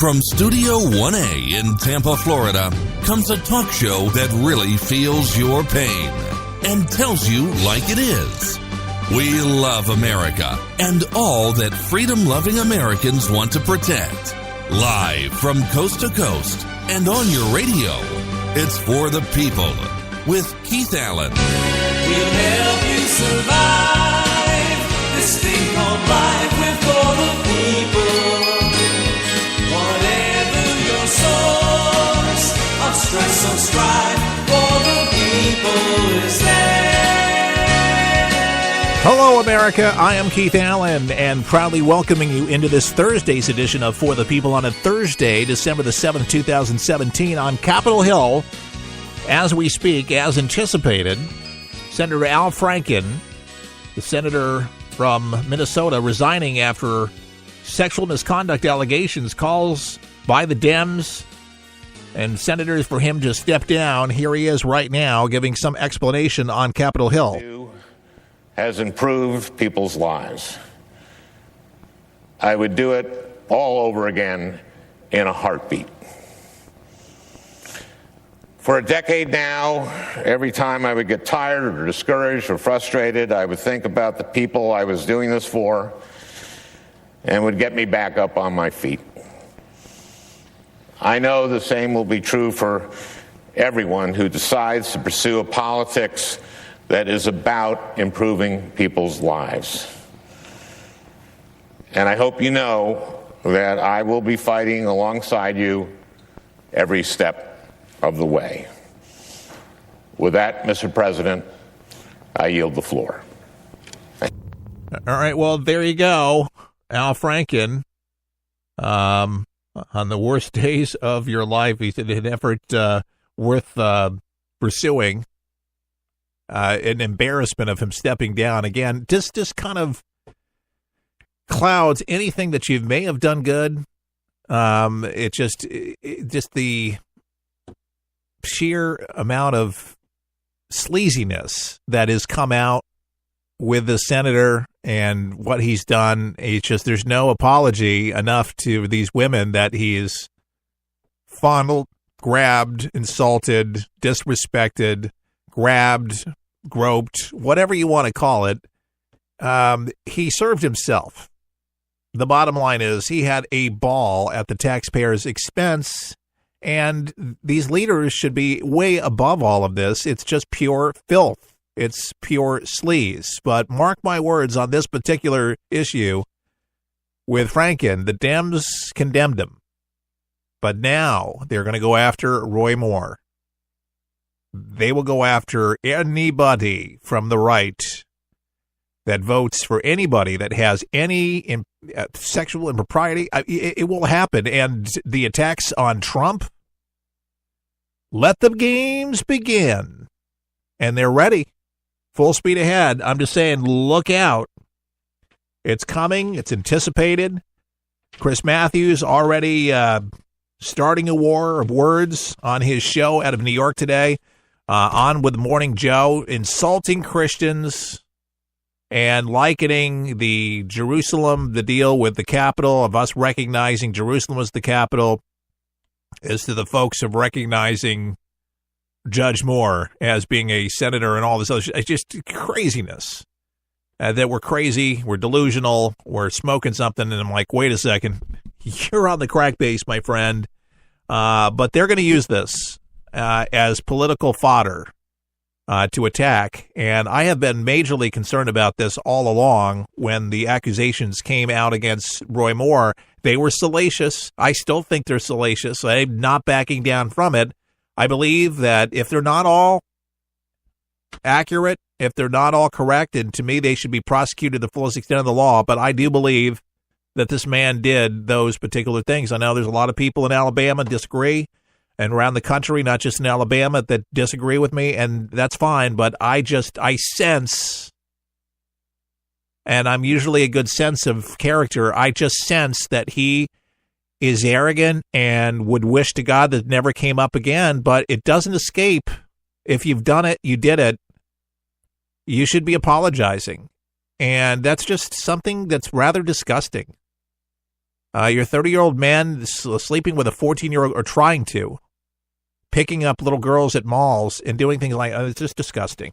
From Studio 1A in Tampa, Florida, comes a talk show that really feels your pain and tells you like it is. We love America and all that freedom-loving Americans want to protect. Live from coast to coast and on your radio, it's For the People with Keith Allen. We'll help you survive this thing called life. We're for the people. Whatever your source of stress or strife, for the people is there. Hello, America. I am Keith Allen, and proudly welcoming you into this Thursday's edition of For the People on a Thursday, December the 7th, 2017, on Capitol Hill. As we speak, as anticipated, Senator Al Franken, the senator from Minnesota, resigning after sexual misconduct allegations, calls by the Dems and senators for him to step down. Here he is right now giving some explanation on Capitol Hill. Has improved people's lives. I would do it all over again in a heartbeat. For a decade now, every time I would get tired or discouraged or frustrated, I would think about the people I was doing this for and would get me back up on my feet. I know the same will be true for everyone who decides to pursue a politics that is about improving people's lives. And I hope you know that I will be fighting alongside you every step of the way. With that, Mr. President, I yield the floor. All right, well, there you go. Al Franken, on the worst days of your life, he said an effort worth pursuing. An embarrassment of him stepping down again. Just kind of clouds anything that you may have done good. It just the sheer amount of sleaziness that has come out with the senator and what he's done. It's just, there's no apology enough to these women that he's fondled, grabbed, insulted, disrespected, grabbed, groped, whatever you want to call it. He served himself. The bottom line is he had a ball at the taxpayers' expense, and these leaders should be way above all of this. It's just pure filth. It's pure sleaze. But mark my words, on this particular issue with Franken, the Dems condemned him. But now they're going to go after Roy Moore. They will go after anybody from the right that votes for anybody that has any sexual impropriety. It will happen. And the attacks on Trump, let the games begin. And they're ready. Full speed ahead. I'm just saying, look out. It's coming. It's anticipated. Chris Matthews already starting a war of words on his show out of New York today. On with Morning Joe, insulting Christians and likening the deal with the capital, of us recognizing Jerusalem as the capital, as to the folks of recognizing Judge Moore as being a senator and all this other shit. It's just craziness. That we're crazy, we're delusional, we're smoking something, and I'm like, wait a second, you're on the crack base, my friend. But they're going to use this as political fodder to attack. And I have been majorly concerned about this all along. When the accusations came out against Roy Moore, they were salacious. I still think they're salacious. I'm not backing down from it. I believe that if they're not all accurate, if they're not all correct, and to me they should be prosecuted to the fullest extent of the law, but I do believe that this man did those particular things. I know there's a lot of people in Alabama disagree, and around the country, not just in Alabama, that disagree with me, and that's fine, but I sense, and I'm usually a good sense of character, I just sense that he is arrogant and would wish to God that it never came up again, but it doesn't escape. If you've done it, you did it. You should be apologizing. And that's just something that's rather disgusting. Your 30-year-old man sleeping with a 14-year-old, or trying to, picking up little girls at malls and doing things like it's just disgusting.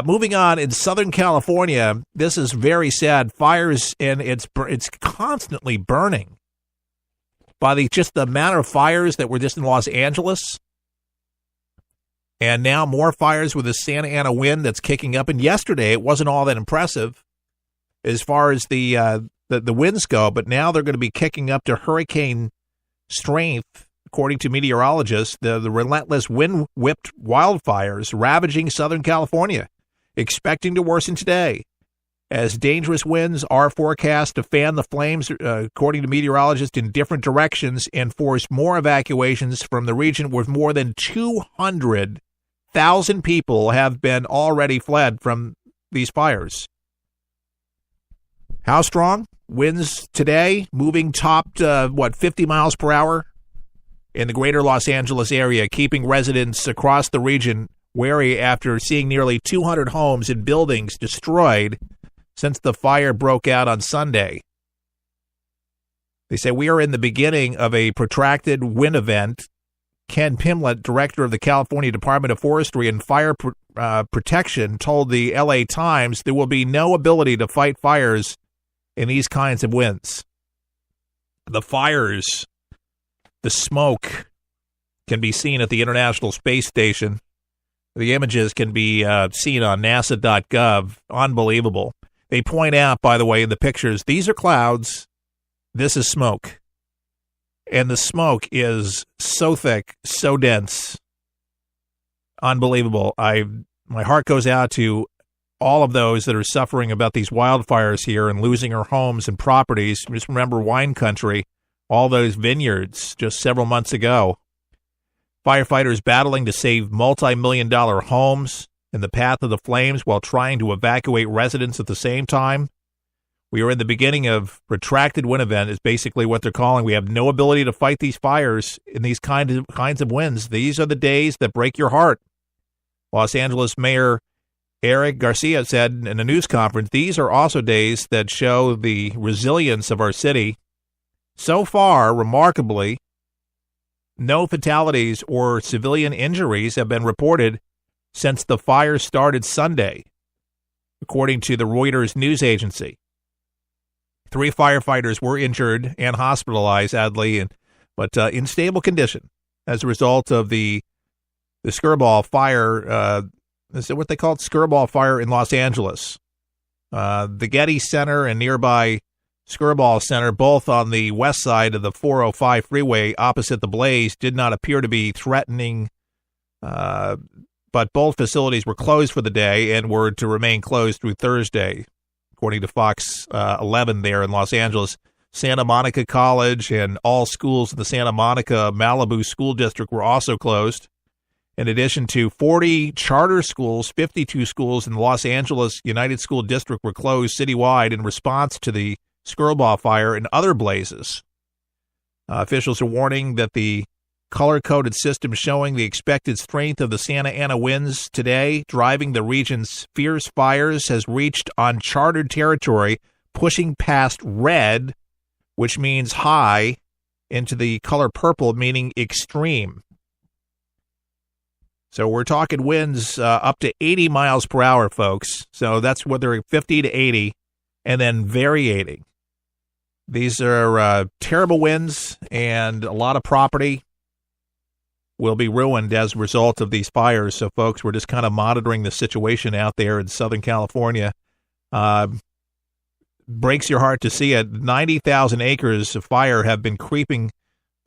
Moving on, in Southern California, this is very sad. Fires, and it's constantly burning. By just the amount of fires that were just in Los Angeles, and now more fires with the Santa Ana wind that's kicking up. And yesterday, it wasn't all that impressive as far as the winds go, but now they're going to be kicking up to hurricane strength, according to meteorologists. The relentless wind-whipped wildfires ravaging Southern California, expecting to worsen today, as dangerous winds are forecast to fan the flames, according to meteorologists, in different directions and force more evacuations from the region, with more than 200,000 people have been already fled from these fires. How strong? Winds today moving topped, 50 miles per hour in the greater Los Angeles area, keeping residents across the region wary after seeing nearly 200 homes and buildings destroyed since the fire broke out on Sunday. They say we are in the beginning of a protracted wind event. Ken Pimlett, director of the California Department of Forestry and Fire Protection, told the LA Times there will be no ability to fight fires in these kinds of winds. The fires, the smoke, can be seen at the International Space Station. The images can be seen on nasa.gov. Unbelievable. They point out, by the way, in the pictures, these are clouds, this is smoke. And the smoke is so thick, so dense. Unbelievable. My heart goes out to all of those that are suffering about these wildfires here and losing their homes and properties. Just remember wine country, all those vineyards just several months ago. Firefighters battling to save multi-million-dollar homes in the path of the flames while trying to evacuate residents at the same time. We are in the beginning of protracted wind event is basically what they're calling. We have no ability to fight these fires in these kinds of winds. These are the days that break your heart. Los Angeles Mayor Eric Garcia said in a news conference, these are also days that show the resilience of our city. So far, remarkably, no fatalities or civilian injuries have been reported since the fire started Sunday, according to the Reuters news agency. 3 firefighters were injured and hospitalized, sadly, but in stable condition as a result of the Skirball fire. Is it what they call it? Skirball fire in Los Angeles. The Getty Center and nearby Skirball Center, both on the west side of the 405 freeway opposite the blaze, did not appear to be threatening, but both facilities were closed for the day and were to remain closed through Thursday, according to Fox 11 there in Los Angeles. Santa Monica College and all schools in the Santa Monica Malibu School District were also closed. In addition to 40 charter schools, 52 schools in the Los Angeles United School District were closed citywide in response to the Skirball fire and other blazes. Officials are warning that the color-coded system showing the expected strength of the Santa Ana winds today, driving the region's fierce fires, has reached uncharted territory, pushing past red, which means high, into the color purple, meaning extreme. So we're talking winds up to 80 miles per hour, folks. So that's what they're 50 to 80, and then variating. These are terrible winds, and a lot of property will be ruined as a result of these fires. So, folks, we're just kind of monitoring the situation out there in Southern California. Breaks your heart to see it. 90,000 acres of fire have been creeping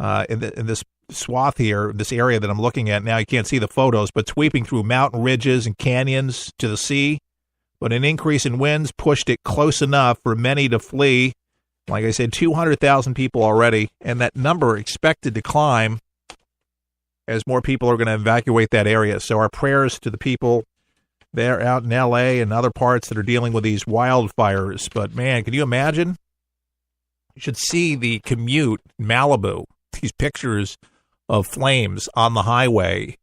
in this swath here, this area that I'm looking at now. You can't see the photos, but sweeping through mountain ridges and canyons to the sea. But an increase in winds pushed it close enough for many to flee. Like I said, 200,000 people already, and that number expected to climb as more people are going to evacuate that area. So our prayers to the people there out in L.A. and other parts that are dealing with these wildfires. But, man, can you imagine? You should see the commute in Malibu, these pictures of flames on the highway.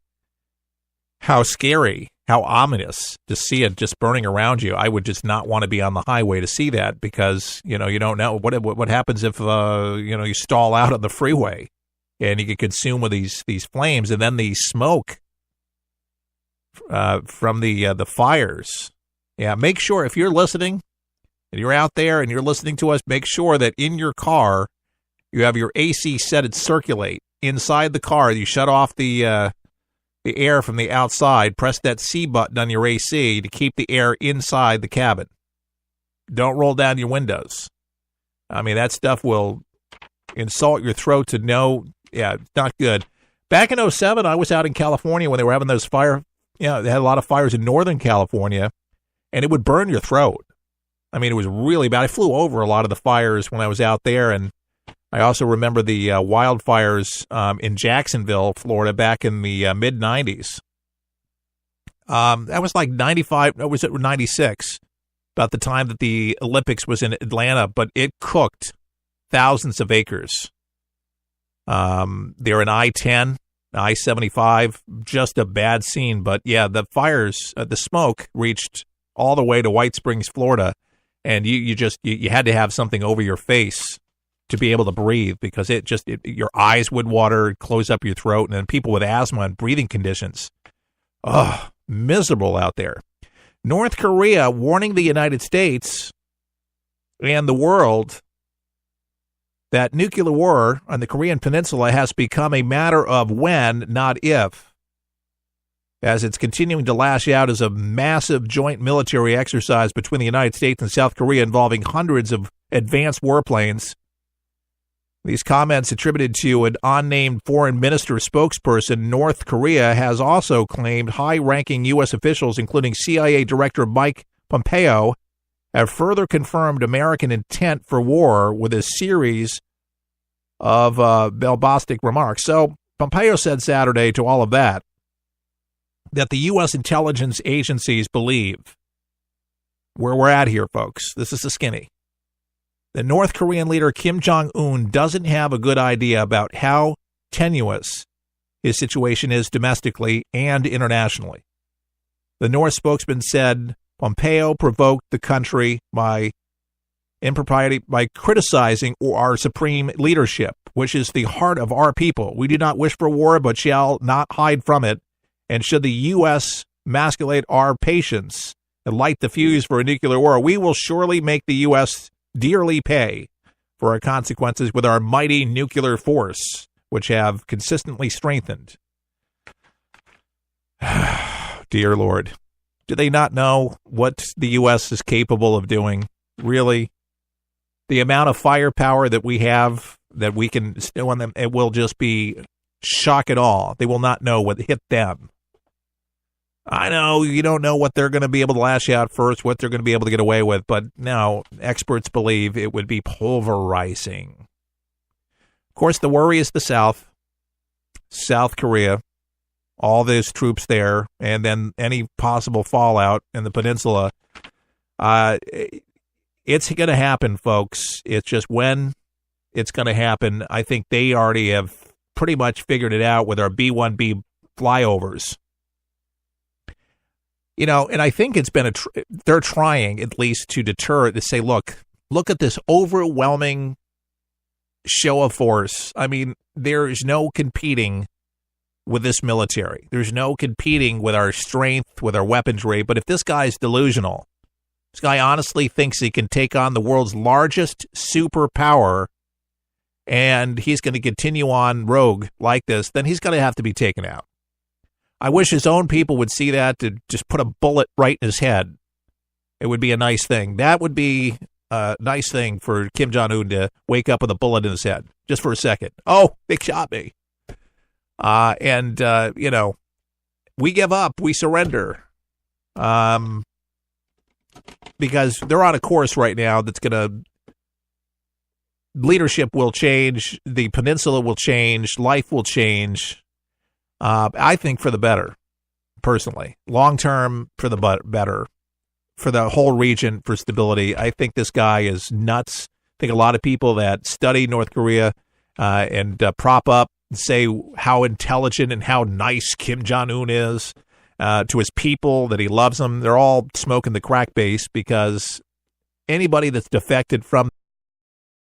How scary. how ominous to see it just burning around you. I would just not want to be on the highway to see that because, you don't know what happens if, you stall out on the freeway and you get consumed with these flames and then the smoke from the fires. Yeah, make sure if you're listening and you're out there and you're listening to us, make sure that in your car you have your AC set at circulate. Inside the car, you shut off the air from the outside, press that C button on your AC to keep the air inside the cabin. Don't roll down your windows. I mean, that stuff will insult your throat to no, it's not good. Back in 2007, I was out in California when they were having those they had a lot of fires in Northern California, and it would burn your throat. I mean, it was really bad. I flew over a lot of the fires when I was out there, and I also remember the wildfires in Jacksonville, Florida, back in the mid-'90s. That was like 95, no, was it 96, about the time that the Olympics was in Atlanta, but it cooked thousands of acres. They're in I-10, I-75, just a bad scene. But, yeah, the fires, the smoke reached all the way to White Springs, Florida, and you had to have something over your face to be able to breathe because your eyes would water, close up your throat, and then people with asthma and breathing conditions. Oh, miserable out there. North Korea warning the United States and the world that nuclear war on the Korean Peninsula has become a matter of when, not if, as it's continuing to lash out as a massive joint military exercise between the United States and South Korea involving hundreds of advanced warplanes. These comments attributed to an unnamed foreign minister spokesperson. North Korea has also claimed high-ranking U.S. officials, including CIA Director Mike Pompeo, have further confirmed American intent for war with a series of bombastic remarks. So Pompeo said Saturday to all of that the U.S. intelligence agencies believe, where we're at here, folks, this is the skinny, the North Korean leader Kim Jong-un doesn't have a good idea about how tenuous his situation is domestically and internationally. The North spokesman said Pompeo provoked the country by impropriety by criticizing our supreme leadership, which is the heart of our people. We do not wish for war, but shall not hide from it. And should the U.S. emasculate our patience and light the fuse for a nuclear war, we will surely make the U.S. dearly pay for our consequences with our mighty nuclear force, which have consistently strengthened. Dear Lord, do they not know what the U.S. is capable of doing? Really? The amount of firepower that we have, that we can steal on them, it will just be shock at all. They will not know what hit them. I know you don't know what they're going to be able to lash out first, what they're going to be able to get away with, but no, experts believe it would be pulverizing. Of course, the worry is the South Korea, all those troops there, and then any possible fallout in the peninsula. It's going to happen, folks. It's just when it's going to happen. I think they already have pretty much figured it out with our B-1B flyovers. You know, and I think it's been they're trying at least to deter it, to say, look at this overwhelming show of force. I mean, there is no competing with this military. There's no competing with our strength, with our weaponry. But if this guy's delusional, this guy honestly thinks he can take on the world's largest superpower and he's going to continue on rogue like this, then he's going to have to be taken out. I wish his own people would see that, to just put a bullet right in his head. It would be a nice thing. That would be a nice thing for Kim Jong-un to wake up with a bullet in his head just for a second. Oh, they shot me. You know, we give up. We surrender. Because they're on a course right now that's going to, leadership will change, the peninsula will change, life will change. I think for the better, personally. Long term, for the better. For the whole region, for stability. I think this guy is nuts. I think a lot of people that study North Korea and prop up and say how intelligent and how nice Kim Jong-un is, to his people, that he loves them. They're all smoking the crack base because anybody that's defected from